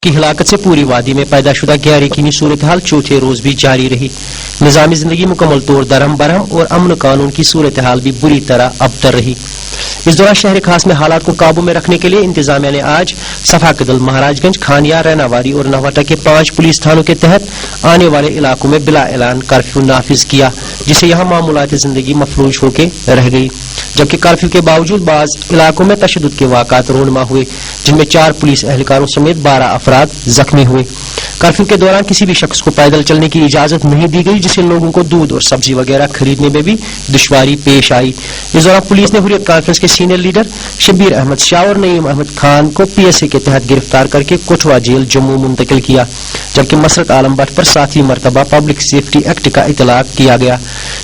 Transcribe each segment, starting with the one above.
की हिलाकत से पूरी वादी में पैदा शुदा गैर यकीनी सूरत हाल चौथे रोज भी जारी रही। निज़ामी जिंदगी मुकम्मल तौर दरहम बरहम और अमन कानून की सूरत हाल भी बुरी तरह अबतर रही। इस दौरान शहर खास में हालात को काबू में रखने के लिए इंतजामिया ने आज सफाकदल, महाराजगंज, खानिया, रैनावारी और नवाटा के 5 पुलिस थानों के तहत आने वाले इलाकों में बिला ऐलान कर्फ्यू नाफिज किया, जिससे यहाँ मामूलात जिंदगी मफलूज होकर रह गई। जबकि कर्फ्यू के बावजूद बाज इलाकों में तशद्दुद के वाक़ात रोनमा हुए, जिनमें 4 पुलिस एहलकारों समेत 12 अफराद जख्मी हुए। कर्फ्यू के दौरान किसी भी शख्स को पैदल चलने की इजाजत नहीं दी गई, जिससे लोगों को दूध और सब्जी वगैरह खरीदने में भी दुश्वारी पेश आई। इस दौरान पुलिस ने हुर्रियत कॉन्फ्रेंस के सीनियर लीडर शब्बीर अहमद शाह और नईम अहमद खान को PSA के तहत गिरफ्तार करके कोटवा जेल जम्मू मुंतकिल किया, जबकि मसरत आलम भट्ट पर 7वीं मरतबा पब्लिक सेफ्टी एक्ट का इतलाक किया गया।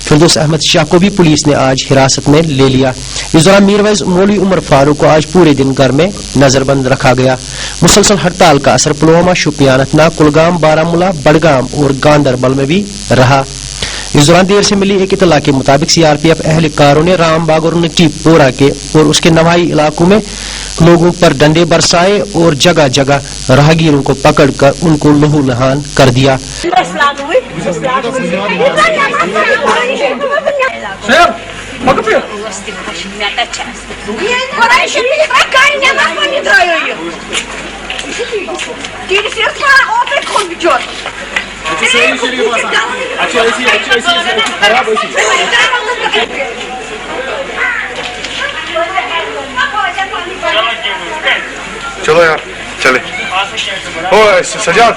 फिरदौस अहमद शाह को भी पुलिस ने आज हिरासत में ले लिया। इस दौरान मीरवैज मौलवी उमर फारूक को आज पूरे दिन घर में नजरबंद रखा गया। मुसलसल हड़ताल का असर पुलवामा, शोपियां, अनंतनाग, कुलगाम, बारामूला, बडगाम और गांदरबल में भी रहा। इस दौरान देर से मिली एक इतला के मुताबिक CRPF एहलकारों ने रामबाग और नटीपोरा के और उसके नवाई इलाकों में लोगों पर डंडे बरसाए और जगह जगह राहगीरों को पकड़कर उनको लहूलुहान कर दिया। चलो यार चले। ओ सजाद